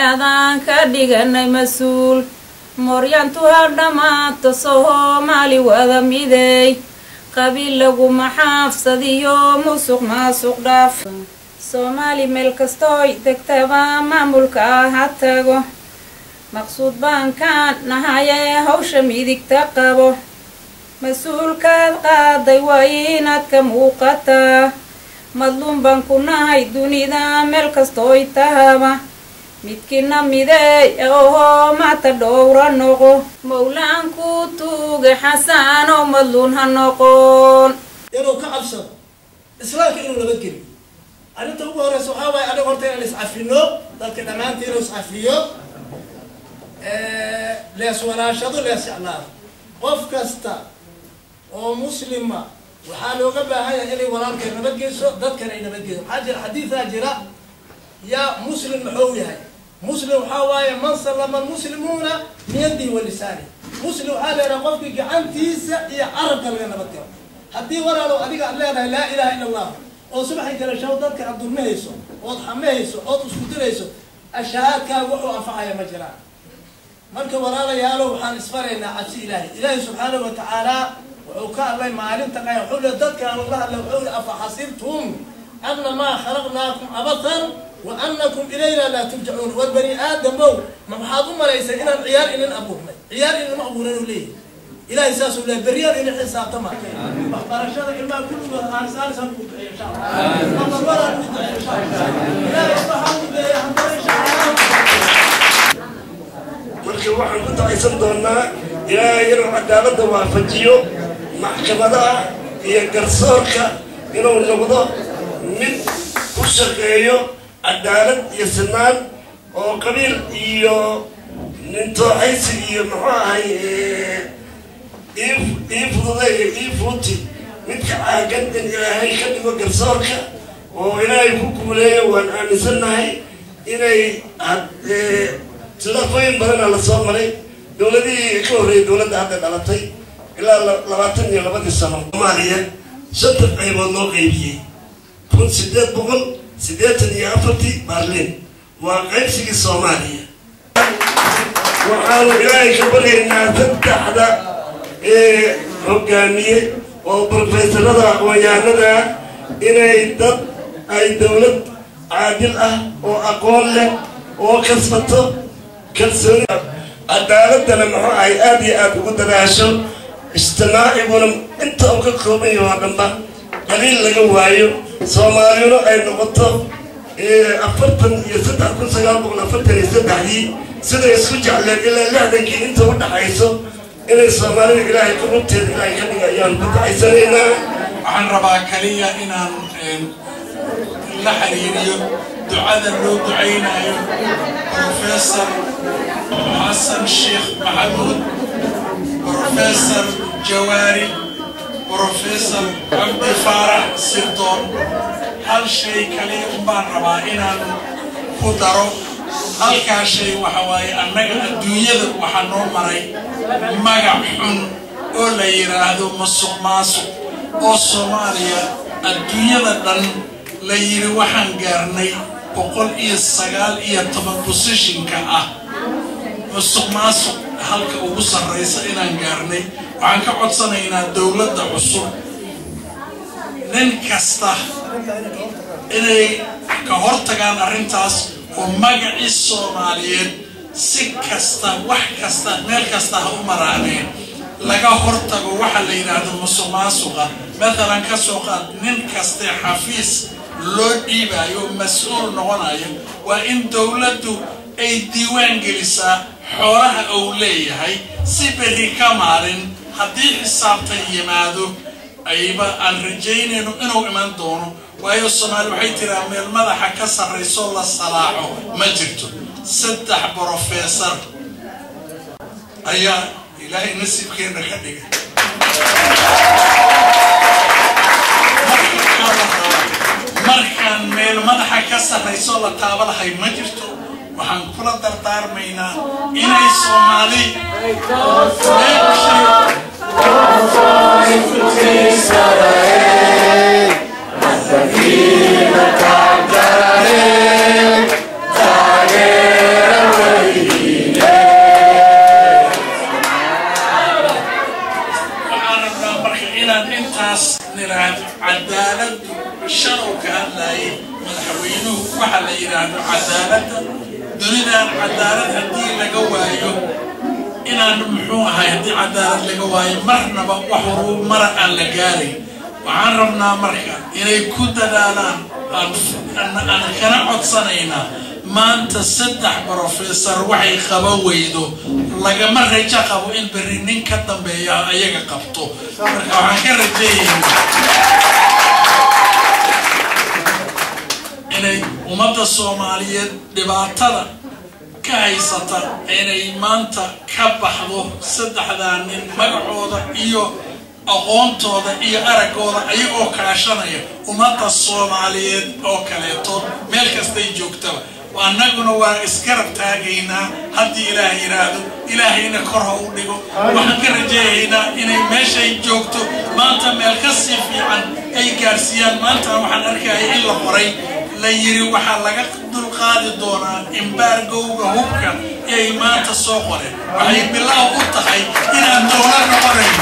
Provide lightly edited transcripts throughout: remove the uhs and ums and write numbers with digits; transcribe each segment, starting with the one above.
aadaan ka dhiganay mas-uul mooryaantu hardhamaato Soomaali wada miday qabiil lagu maxaafsadiyo musuq maasuq dhaaf Soomaali meel kastoo degtaba maamulka ha tago maqsuud baan ka nahaye hawsha midigta qabo mas-uulkaad qaaday waa inaad ka muuqataa madluum baan ku nahay dunida meel kastoo tahaba midkina midey oo maata dhowra noqo mawlaan ku tuuga xasaan oo madluun ha noqon inuu ka cabsado islaamka inuu nabad geliyo arinta ugu horeysa waxaa waaye aniga horta inaan iscafino dadka dhammaantiin inuu iscafiyo lees walaashado lees jeclaado qof kasta oo muslima waxaa looga baahan yahay inay walaalkay nabadgeyso dadkana ay nabadgeyso waxaa jira xadiisaa jira yaa muslim muxuu yahay muslim waxaa waaye man sallama almuslimuuna biyadihi wa lisaanihi muslim waxaa leedahay qofkii gacantiisa iyo carabka laga nabadgalo haddii walaalow adiga aad leedahay laa ilaha illa allah oo subaxii kale shaw dadka aad dulmahayso ood xamahayso ood isku dirayso ashahaadkaaga wuxuu anfacaya ma jiraan marka walaalayaalow waxaan isfaraynaa cabsi ilaahay subxaanahu wa tacaala wuxuu ka hadlay maalinta qaya wuxuu leeyahay dadkaan la hadlay wuxuu leeyahay afa xasibtum annamaa khalaqnaakum abathan wa annakum ilayna laa turjacuun wal bani aadamow ma waxaad u malaysay inaan ciyaar idin abuurnay ciyaar idinma abuuran uu leeyahay ilaahay saasuu leeyahay beriyaan idin xisaabtama waxbarashada ilmaha kulligood aan saalisan ku bixiyo insha allah ama walaa ku bixiyo insha allah ilaahay waxaa u leeyahay haddana insha allah marka waxaan ku tacaysan doonaa ilaahay inuu cadaaladda waafajiyo maxkamadaha iyo garsoorka inuu noqdo mid ku shaqeeyo cadaalad iyo sinaan oo qabiil iyo nintooxaysi iyo muxuu ahay ii fududeeyo ii fuuti midka caagan in ilaahay ka dhigo garsoorka oo ilaahay ku guuleeyo waan aaminsannahay inay tilafooyin badana la soo maray dowladihii ka horreeyay dowladda hadda dhalatay ilaa 22 sano Soomaaliya 5 qaybood loo qaybiyey 1884 Berlin waa qaybsigii Soomaaliya waxaan ilaahay ka baryaynaa saddexda hogaamiye oo profesorada aqoonyahanada inay dad ay dowlad caadil ah oo aqoon leh oo kasbato kalsooni cadaaladana muxuu ahay aad iyo aad ugu dadaasho ijtimaaciguna inta uu ka kooban yahay oo dhanba qaliil laga waayo Soomaaliyuna ay noqoto 1943 sida isku jecleen ilaa 60kii inta u dhaxayso inay Soomaalida ilaahay ku rubteed ilaahay ka dhigayaan ku taxaysanayna waxaan rabaa kaliya inaan la xiriiriyo ducada loo ducaynayo Professor Hassan Sheikh Mahmoud Professor Jawari Professor Abdi Farah Sirton hal shay kaliya baan rabaa inaan ku daro halkaa shay waxa waaye annaga adduunyada waxaa noo maray magac xun oo la yiraahdo musuq maasuq oo Soomaaliya adduunyada dhan la yiri waxaan gaarnay 119 positionka ah musuq maasuq halka ugu sarreysa inaan gaarnay waxaan ka codsanaynaa dawladda cusub nin kasta inay ka hortagaan arrintaas oo magacii Soomaaliyeed si kasta wax kasta meel kasta ha u maraaneen laga hortago waxa la yiraahdo musuq maasuqa مثلا كسوقات من كستي حفيز لو ديبايو مسؤول نغنايو وإن دولته أي ديوان جلسة حورها أولية هاي سيبري كمارين هدي حساب تيمادو أيبا الرجين إنو إمان دونو وأيو الصومال وحيترا من المدحة كسر رسول الصلاح مجرتو 6 بروفيسور أيا إلهي نسيب كين رخدك markaan meel madaxa ka sarreyso la taabalahay ma jirto waxaan kula dardaarmaynaa inay Soomaali Taageera yiraahdo cadaaladda dunidan cadaalad haddii laga waayo inaan muxuu ahay haddii cadaalad laga waayo marnaba wax horumara aan la gaarin waxaan rabnaa marka inay ku dadaalaan aan kana codsanaynaa maanta 3 professor waxay qaban weydo lagama rajo qabo in berri nin ka dambeeya ayaga qabto marka waxaan ka rajeeynaa inay ummadda Soomaaliyeed dhibaatada ka haysata inay maanta ka baxdo 3 nin magacooda iyo aqoontooda iyo aragooda ayagoo kaashanaya ummadda Soomaaliyeed oo kaleeto meel kasta ay joogtaba وأننا وإسكرب تاجينا هدي إلهي رادو إلهي نكره وديكو وحكر جينا إن ماشي جوكتو ما أنت ملكسي في عن أي كارسيان ما أنت وحنركع إلا قري لا يري وحلقة دول قاضي دونا إمبارجو وهوكا أي ما أنت سوقره وحي بالله وطحي إن الدولار نقرين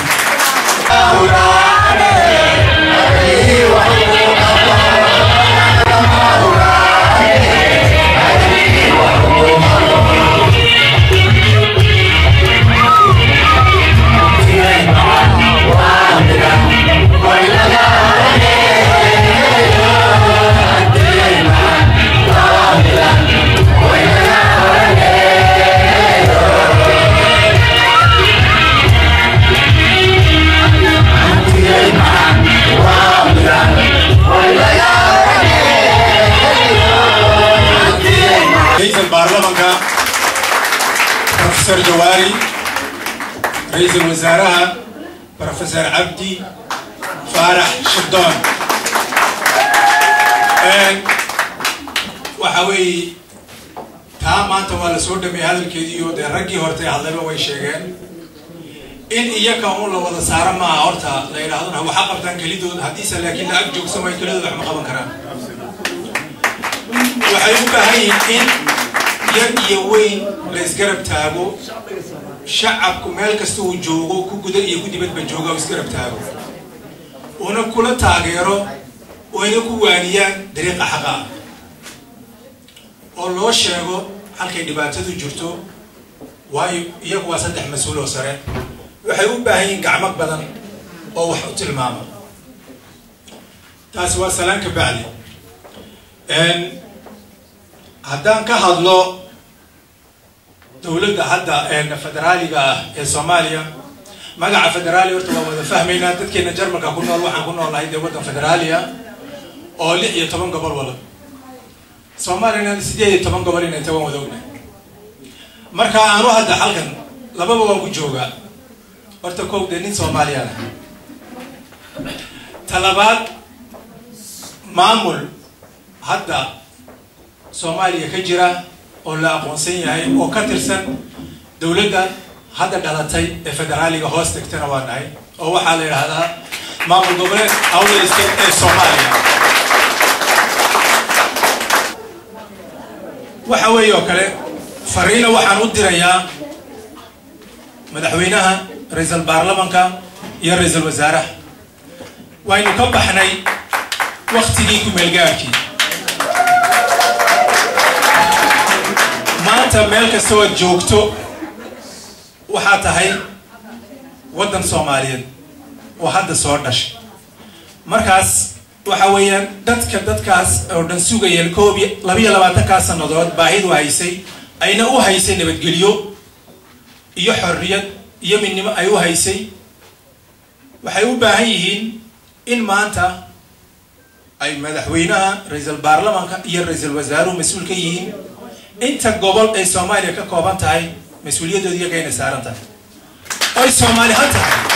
بروفيسور جواري رئيس الوزراء بروفيسور عبدي فارح شدون وحوي تام أنت ولا سود بهذا الكيديو ده رجي هرتي هذا هو الشيء إن إياك هم لو ولا سارة ما هرتا لا يرادون هو حق بدن كليدو حديثا لكن لا أجوك سماي كليدو بحما خبر كلام وحيوك هاي إن يوين لإسكرب تابو شعب كمال كستو جوجو كوجد يجودي بيت بجوجا وإسكرب تابو ونقول تاجرو ونقول دريق حقا الله شيء حلقة دبابة جرتو واي يقوى صدق مسؤول وسرع وحيوب باهين قعمك بدن أو حوت الماما تاسوا سلام كبعلي إن هدان كهذلو دولة هذا إن فدرالي الصومالية ما قاعد فدرالي ورتوا فهمينا تذكرنا جرمك كنا الله كنا الله هيدا وده فدرالية أو ليه يتبون قبل ولا صومالينا سيدي يتبون قبلنا يتبون ودونا مركا أنا هذا حلقا لما بقول جوجا ورتكوب دنين صوماليا طلبات معمول هذا صوماليا كجرا ولا أقونسين هاي وكترسن دولة هذا دلتي الفدرالي هوس تكتنا واناي أو حالي هذا معمول قبل أو الاستيت الصوماليا وحوي وكله فرينا وحنود دريا مدحوينها رئيس البرلمان كا يا رئيس الوزراء وين كبحناي وقت ليكم الجاكي ما أنت ملك سوى جوكتو وحتى هاي ودن صوماليين وهذا صورناش مركز وحويا دتكاس أردن سوق يلكوبي لبيه لبعتكاس النضاد بعيد وهيسي أين هو هيسي نبتقليو يحرية يمين ما أيوه هيسي وحيو باهيين إن ما أنت أي مدحوينها رئيس البرلمان يا رئيس الوزراء ومسؤول كيين أنت قبل أي سومالي كقابن تاي مسؤولية دودية كأنه سارن تاي أي سومالي هتا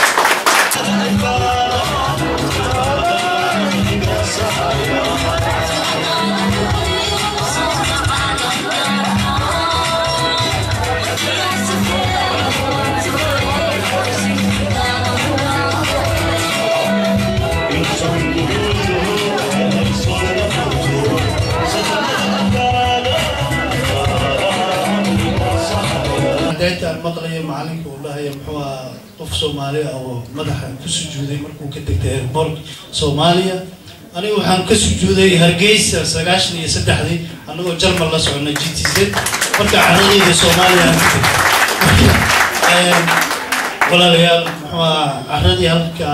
دايتا المقلية معلنك والله هي محوها طف صوماليا أو مدح كسجودي مركو كدكتير بورك صوماليا anigu waxaan ka sujuuday Hargeysa 93 anagoo Jarmal la soconnay GTZ marka caradayda Soomaaliya walaalayaal caradii halka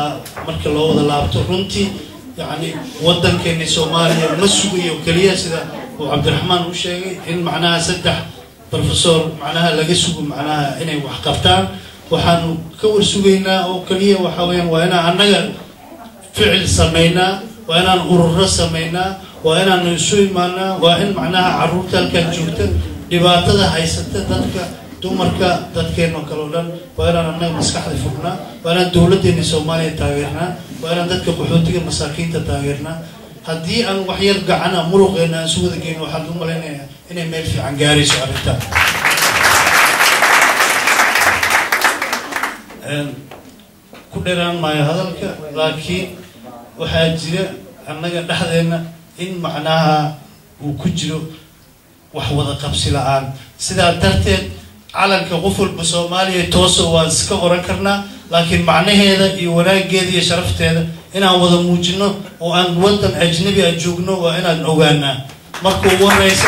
marka loo wada laabto runtii يعني ودن كني سوماليا مسؤولية وكلية سida وعبد الرحمن وشيء إن معناها سدح بروفيسور معناها لقيسوا معناها إني وحقبتان وحنو كور سوينا وكلية وحوين وأنا عننا فعل سمينا وأنا نقرر سمينا وأنا نسوي معنا وإن معناها عروض الكجوتة لبعضها هاي ستة dumarka dadkeena kala dhan waa inaan maskaxda furna waa inaan dawladdeena Soomaaliya taageerna waa inaan dadka qaxootiga masaakiinta taageerna haddii aan wax yar gacana muruqeena aan soo wadageyno waxaan u maleynayaa inay meel fiican gaarayso arrintan ku dheeraan maayo hadalka laakiin waxaa jira annaga dhexdeena in macnaha uu ku jiro wax wada qabsi la'aan sidaa darteed calanka qof walba Soomaaliya tooso waa iska oran karnaa laakiin macnaheeda iyo wanaageeda iyo sharafteeda inaan wada muujino oo aan wadan ajnabi ah joogno waa inaan ogaanaa marka ugu horeysa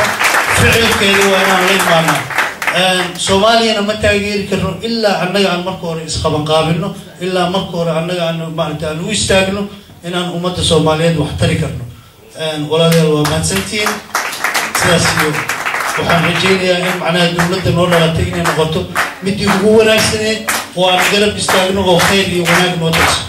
ficilkeeda waa inaan la imaanaa Soomaaliyana ma taageeri karno ilaa annaga aan marka hore isqaban qaabino ilaa marka hore annaga aan maartaan u istaagno inaan ummadda Soomaaliyeed wax tari karno walaalayaal waa mahadsantiin sidaas iyo waxaan rajaynayaa in macnaha dawladda noo dhalatay inay noqoto midii ugu wanaagsaneed oo aan garab istaagno oo khayr iyo wanaag noo darso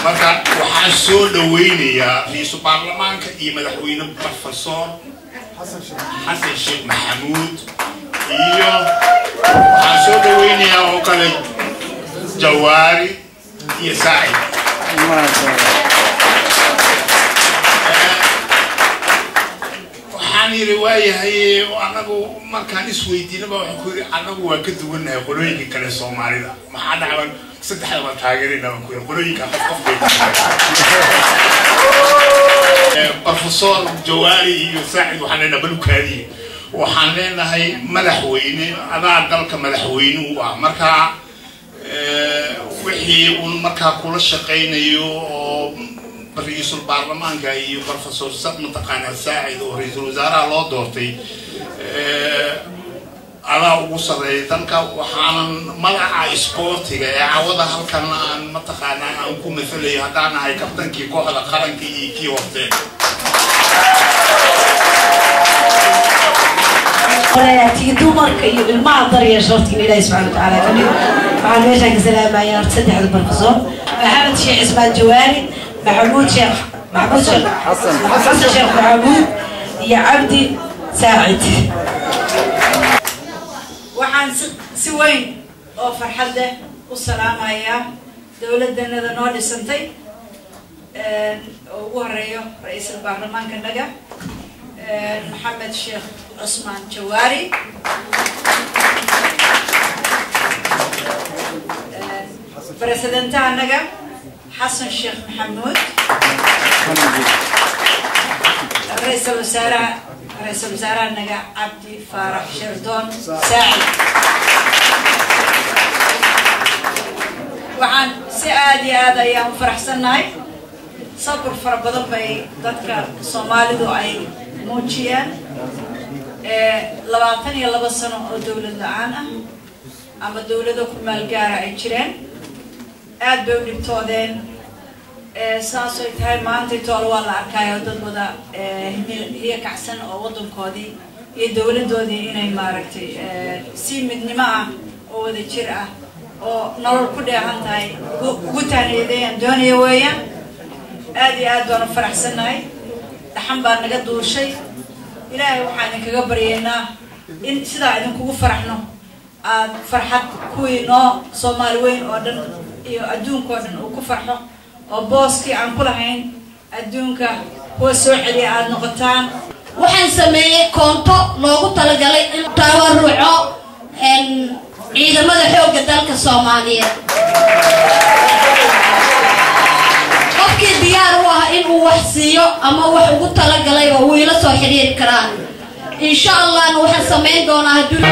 marka waxaan soo dhaweynayaa ra'iisul baarlamaanka iyo madaxweyne Professor Xasan Sheekh Maxamuud iyo waxaan soo dhaweynayaa oo kale Jawaari iyo Saacid waxaan yiri waayahay anagu markaan isweydiinaba waxaan ku yiri anagu waa ka duwanahay qolooyinka kale Soomaalida maxaa dhacay saddexda taageerina ku yiri qolooyinka qof Professor Jawaari iyo Saacid waxaan leenahay balkaadi waxaan leenahay madaxweyne adaa dalka madaxweyne u ah marka wixii uu marka kula shaqeynayo oo ra'iisul baarlamaanka iyo Professor Mutaqana Saacid oo ra'iisul wasaaraha loo doortay adaa ugu sareeyay dalka waxaan magaca sportiga ee cawada halkan aan mataqaana aan ku mathalay hadaan ahay kabtankii kooxda qaranka iyo kii waqti قرأتي دمر كي المعطر يا شرطي إلى سبحانه وتعالى كمل مع الوجه السلام يا تصدق هذا البرفسور محمد شيخ اسمه الجواري محمود شيخ حسن شيخ محمود يا عبدي ساعد وحن سوين أو فرحدة والسلام يا دولة دنا نور سنتي وهريو رئيس البرلمان كنجا محمد شيخ عثمان جواري بريسيدنت عنك حسن شيخ محمود رئيس الوزراء عنك عبدي فارح شردون ساعد وعن سعادي هذا يوم فرح سناي صبر فربضن بي ضدك الصومالي دو أي موجيان لبعضن يلا بسنو دولة لعانة أما دولة دو كل مالجارة أجرين أد بيوني بتودين ساسو يتهاي ما أنت تقول والله أركايا ودود ودا هي كحسن أو وضن كودي هي دولة دودي إني ماركتي سي من نماء أو ذي شرعة أو نور كده هنتاي قتاني يدين دوني ويا آدي وانا فرح سناي دحين بان naga duushay ilaahay waxaan kaga baryeynaa in sida idin kugu faraxno aad farxad kuwii noo Soomaali weyn oo dhan iyo adduunka oo dhan uu ku farxo oo booski aan ku lahayn adduunka kuwa soo celiya aad noqotaan waxaan sameeyay koonto loogu talagalay in tawaruco ciidamada xoogga dalka Soomaaliyeed diyaar u ah in uu wax siiyo ama wax ugu tala galay oo wiila soo xiriir karaan إن شاء الله نوحى سمين دونا هدول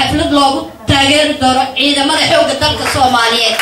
حفلة لوجو تاجر دور عيد ما له حوجة تلك الصومالية